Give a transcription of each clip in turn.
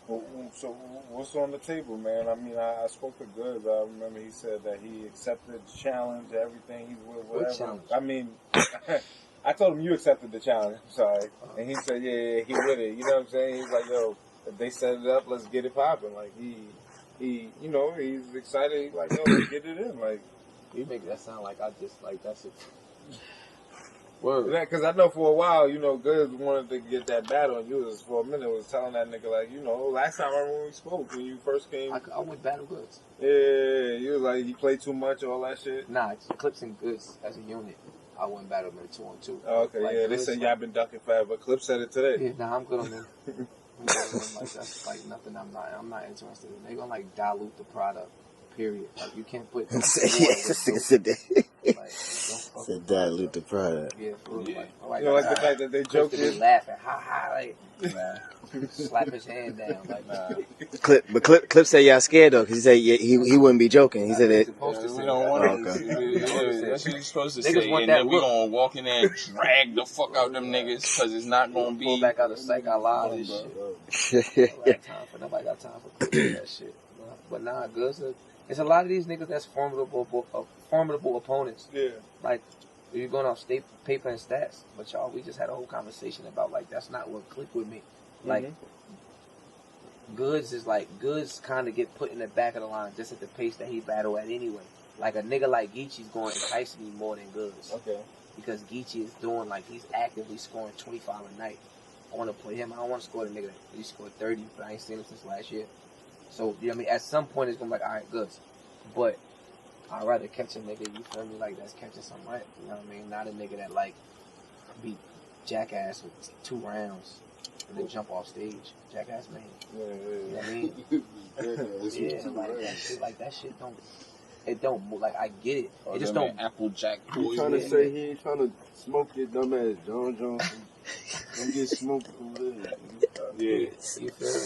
So what's on the table, man? I mean, I spoke to Goodz. I remember he said that he accepted the challenge, everything. He's with whatever. What challenge? I mean, I told him you accepted the challenge. I'm sorry. And he said, yeah, he with it. You know what I'm saying? He's like, yo, if they set it up, let's get it popping. Like, he, you know, he's excited. He's like, yo, let's get it in. Like, you make that sound like I just, like, that's it. Word. Because I know for a while, you know, Goodz wanted to get that battle, and you was, for a minute, was telling that nigga, like, you know, last time I remember when we spoke, when you first came. I would battle Goodz. Yeah, you was like, he played too much, all that shit. Nah, Clips and Goodz as a unit. I wouldn't battle them 2-on-2. Oh, okay, like, yeah, they said y'all been ducking forever. Clips said it today. Yeah, nah, I'm good on them. I'm good on them. Like, that's like nothing I'm not interested in. They gonna like dilute the product. Period. Like, you can't put. Said dilute the product. Yeah, for real. Like, you know, like the fact that they joke is laughing, like, nah. Slap his hand down, like, nah. Clip said y'all scared though, because he said he wouldn't be joking. He said that. We don't want to. That's what you're supposed to say. And then we gonna walk in there and drag the fuck out them niggas, because it's not gonna be. Pull back out of sight, I lied and shit. Nobody got time for that shit. But nah, Goodz. It's a lot of these niggas that's formidable opponents. Yeah. Like, you're going off state paper and stats, but y'all, we just had a whole conversation about, like, that's not what clicked with me. Like, Goodz kind of get put in the back of the line just at the pace that he battle at anyway. Like, a nigga like Geechee's going to entice me more than Goodz. Okay. Because Geechee is doing, like, he's actively scoring 25 a night. I want to play him. I don't want to score the nigga that he scored 30, but I ain't seen him since last year. So, you know what I mean? At some point, it's going to be like, all right, Goodz. But I'd rather catch a nigga, you feel me, like, that's catching some right. You know what I mean? Not a nigga that, like, beat Jackass with 2 rounds and then jump off stage. Jackass, man. Yeah. You know what I mean? Like, that shit don't, it don't move. Like, I get it. It just don't. Applejack. He's trying to say he ain't trying to smoke your dumb ass John Johnson. Don't get smoked over there. Yeah. You feel me?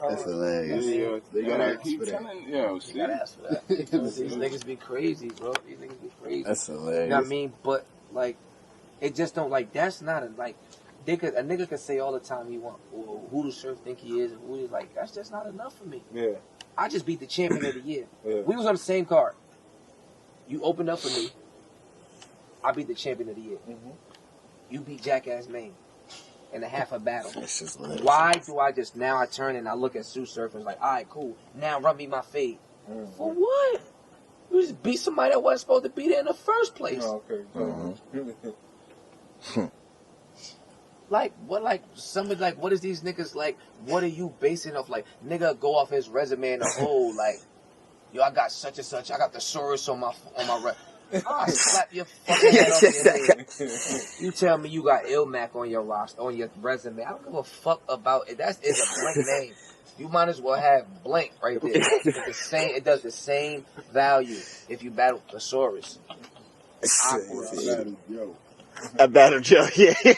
That's hilarious. Yeah, they gotta keep telling, you gotta ask for that. These niggas be crazy, bro. These niggas be crazy. That's hilarious. You know what I mean? But, like, it just don't, like, that's not a, like, a nigga could say all the time he want, well, who does Surf think he is, and who is, like, that's just not enough for me. Yeah. I just beat the champion of the year. Yeah. We was on the same card. You opened up for me. I beat the champion of the year. Mm-hmm. You beat Jackass Maine in a half a battle. That's just hilarious. Why do I just, now I turn and I look at Sue Surf and like, all right, cool. Now run me my fade. Mm-hmm. For what? You just beat somebody that wasn't supposed to be there in the first place. Oh, okay. Like, what, like, somebody, like, what is these niggas, like, what are you basing off, like, nigga go off his resume in the whole, like, yo, I got such and such, I got the Soros on my I'll slap your fucking head off your head. You tell me you got Ilmac on your roster, on your resume. I don't give a fuck about it. That is a blank name. You might as well have blank right there. It does the same value if you battle Thesaurus. A battle Joe, yeah. Yo,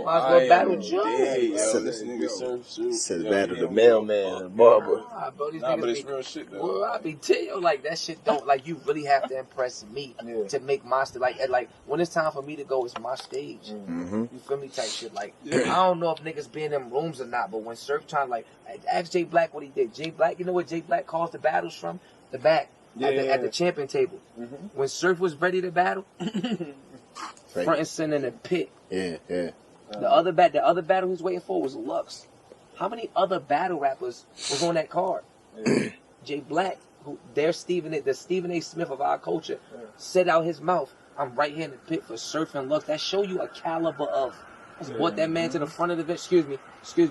might as well battle Joe. Yo, this nigga Surf Soup. Said battle the mailman, the barber. Bro, these Nah, niggas but it's be, real shit though. well, I be telling you, like, that shit don't, like, you really have to impress me to make my stage. Like, when it's time for me to go, it's my stage. Mm-hmm. You feel me? Type shit. Like, I don't know if niggas be in them rooms or not, but when Surf trying to, like, ask Jay Black what he did. Jay Black, you know what Jay Black calls the battles from? The back. At the champion table. Mm-hmm. When Surf was ready to battle, front and center in the pit. Yeah. The other battle he's waiting for was Lux. How many other battle rappers was on that card? Jay Black, the Stephen A. Smith of our culture, said out his mouth, I'm right here in the pit for Surf and Lux. That show you a caliber of. I brought that man to the front of the bench. Excuse me. He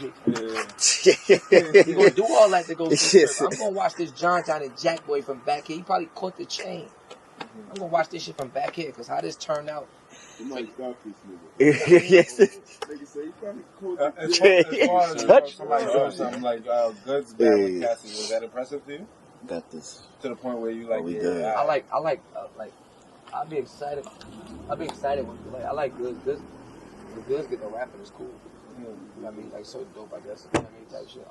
gonna do all that to go see Surf. I'm gonna watch this John and Jack Boy from back here. He probably caught the chain. I'm gonna watch this shit from back here, because how this turned out. You might stop this nigga. Yes. Nigga say he probably caught the As far as somebody doing something like Goodz battling Cassidy, was that impressive to you? Got this. To the point where you like, I'll be excited. I'll be excited when I like Goodz. The Goodz get the rapping is cool. You know what I mean? Like, so dope, I guess. You know what I mean? Type shit.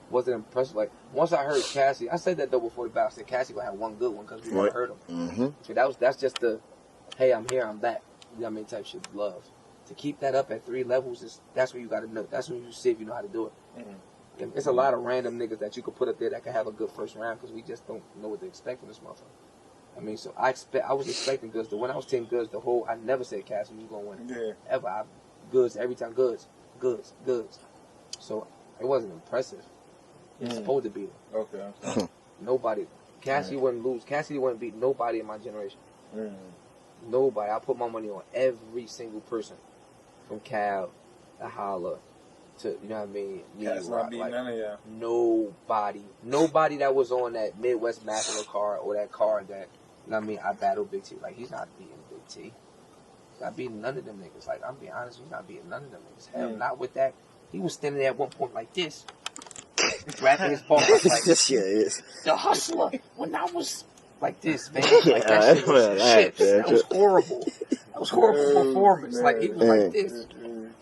Wasn't impressed. Like, once I heard Cassidy, I said that though before he battled. I said Cassidy gonna have one good one because we never heard him. Mm-hmm. So that's just the, hey, I'm here, I'm back. You know what I mean? Type shit. Love. To keep that up at 3 levels, that's what you gotta know. That's when you see if you know how to do it. It's a lot of random niggas that you could put up there that can have a good first round because we just don't know what to expect from this motherfucker. I mean, so I was expecting Goodz. When I was Team Goodz, I never said Cassidy was gonna win. Yeah. Ever. Goodz every time. Goodz. So it wasn't impressive. It's supposed to be. Okay. Nobody. Cassidy wouldn't lose. Cassidy wouldn't beat nobody in my generation. Nobody. I put my money on every single person, from Cal to Holla to, you know what I mean? That's not beating none of y'all. Nobody that was on that Midwest Massacre card or that card that, you know what I mean, I battled Big T. Like, he's not beating Big T. He's not beating none of them niggas. Like, I'm being honest, he's not beating none of them niggas. Hell, not with that. He was standing there at one point like this, rapping his balls like the Hustler when I was like this, man. Like, that shit was shit. That was horrible. That was horrible performance. Like, he was like this,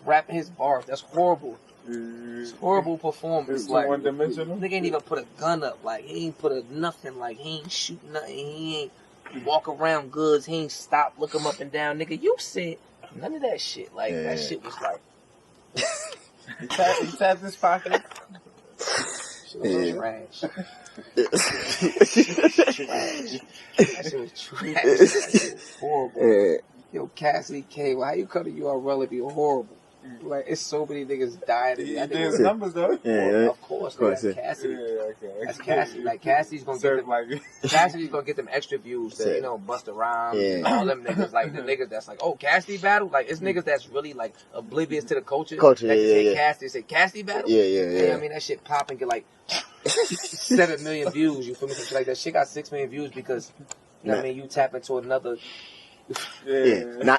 rapping his bars. That's horrible. It's horrible performance. It's like, one-dimensional? Nigga ain't even put a gun up. Like, he ain't put a nothing. Like, he ain't shoot nothing. He ain't walk around Goodz. He ain't stop, look him up and down. Nigga, you said none of that shit. Like, that shit was like... He tapped his pocket. Shit was trash. That shit was trash. That shit was horrible. Yo, Cassidy K, how you come to URL and be horrible? Like, it's so many niggas dying. There's numbers though. Of course, that's Cassidy. That's Cassidy. Like, Cassidy's gonna get them extra views to, you know, Busta Rhymes and all them niggas. Like, the niggas that's like, oh, Cassidy battle? Like, it's niggas that's really, like, oblivious to the culture. That say Cassidy, say Cassidy battle? Yeah. I mean, that shit pop and get like 7 million views. You feel me? Like, that shit got 6 million views because, you know what I mean, you tap into another...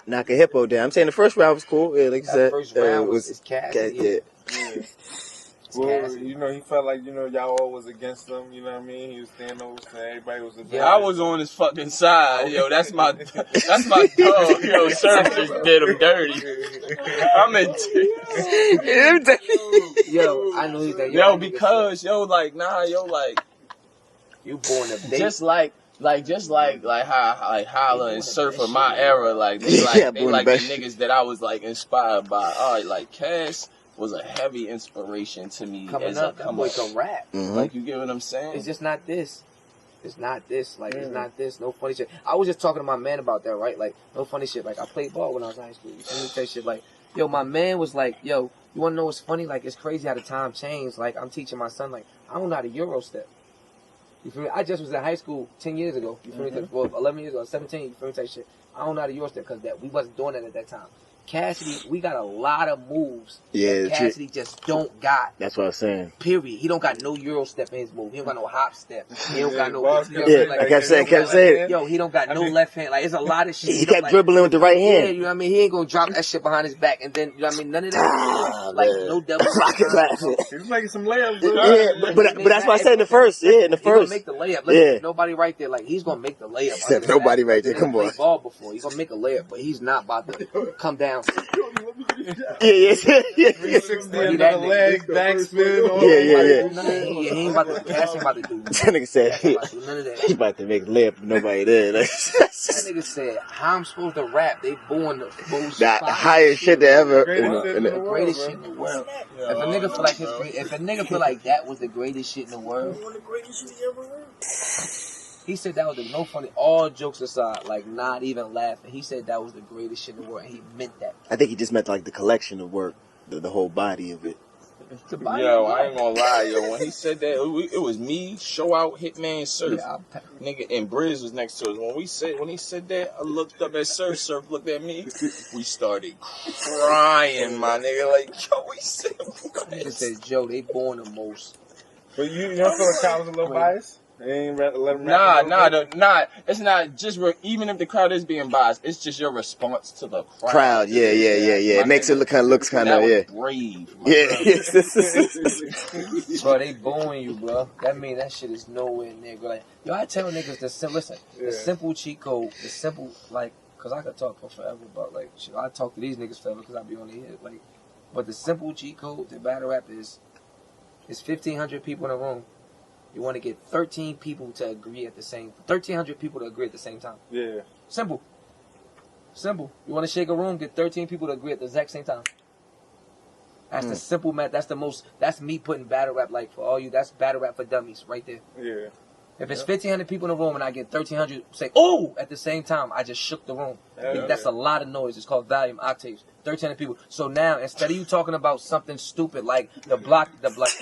knock a hippo down. I'm saying the first round was cool. Yeah, like you said, first round was Cassidy. Well, you know, he felt like, you know, y'all all was against him. You know what I mean? He was standing over, saying everybody was against him. I was on his fucking side, yo. That's my dog. Yo, Surf just did him dirty. I'm in Yo, I knew that. Yo, because like you born a bait. just like how Holla and Surf of my era, like they like the niggas that I was like inspired by. All right, like Cass was a heavy inspiration to me coming up. That boy can rap. Like, you get what I'm saying? It's just not this. It's not this. Like, it's not this. No funny shit. I was just talking to my man about that, right? Like, no funny shit. Like, I played ball when I was in high school. You feel me? Say shit like, yo, my man was like, yo, you want to know what's funny? Like, it's crazy how the time changed. Like, I'm teaching my son, like, I don't know how to Euro step. You feel me? I just was in high school 10 years ago. You feel me? Well, 11 years ago, 17. You feel me? Say shit. I don't know how to Euro step because we wasn't doing that at that time. Cassidy, we got a lot of moves. Yeah, Cassidy just don't got. That's what I was saying. Period. He don't got no Euro step in his move. He don't got no hop step. He don't got no. I kept saying. Yo, he don't got no left hand. Like, it's a lot of shit. He kept dribbling with the right hand. Yeah, you know what I mean. He ain't gonna drop that shit behind his back, and then, you know what I mean. None of that. Like, no double. He was making some layups. Yeah, but that's what I said in the first. Yeah, in the first. He's gonna make the layup. Listen, nobody right there. Like, he's gonna make the layup. Nobody right there. Come on. He's ball before. He's gonna make a layup, but he's not about to come down. 360 another leg, backspin. He ain't about to pass. He about to do. That nigga said he about to make layup. Nobody there. That nigga said, "How I'm supposed to rap? They booing the bullshit. The highest shit they ever. The greatest shit in the world. If a nigga feel like if a nigga feel like that was the greatest shit in the world, he said that was no funny. All jokes aside, like, not even laughing. He said that was the greatest shit in the world, and he meant that. I think he just meant like the collection of work, the whole body of it. Yo, I ain't gonna lie, yo. When he said that, it was me, Show Out, Hitman, Surf, nigga, and Briz was next to us. When he said that, I looked up at Surf. Surf looked at me. We started crying, my nigga. Like, yo, we said what? Nigga said, Joe, they born the most. But you don't feel like Kyle was a little biased? They ain't let him Nah. It's not just even if the crowd is being biased, it's just your response to the crowd. Yeah. It makes it looks kind of brave. Bro, they booing you, bro. That mean that shit is nowhere near. Like, yo, I tell niggas the simple cheat code, the simple, like, cause I could talk for forever about, like, shit. I talk to these niggas forever cause I be on the hit, like, but the simple cheat code to battle rap is 1,500 people in a room. You want to get 13 people to agree at the same... 1,300 people to agree at the same time. Yeah. Simple. You want to shake a room, get 13 people to agree at the exact same time. That's the simple math. That's me putting battle rap, like, for all you, that's battle rap for dummies right there. Yeah. If it's 1,500 people in the room and I get 1,300 say, oh, at the same time, I just shook the room. That's a lot of noise. It's called volume octaves. 1,300 people. So now, instead of you talking about something stupid like the block,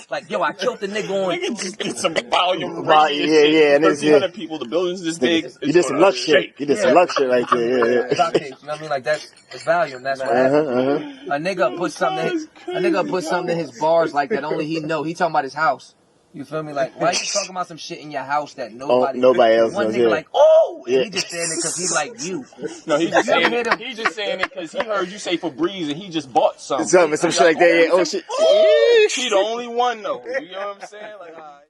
like, yo, I killed the nigga on. Nigga just get some volume. Yeah. And 1,300 people, the building's this big. You did some luck shit. You did some luck shit right there. Yeah. Octaves, you know what I mean? Like, that's volume. That's what happens. A nigga put something in his bars like that only he know. He talking about his house. You feel me? Like, why you talking about some shit in your house that nobody else one knows? Nigga like, oh, and he just saying it because he like you. No, he's just saying it because he heard you say Febreze and he just bought something. Some shit like that. Yeah. Oh shit. He the only one though. You know what I'm saying? Like,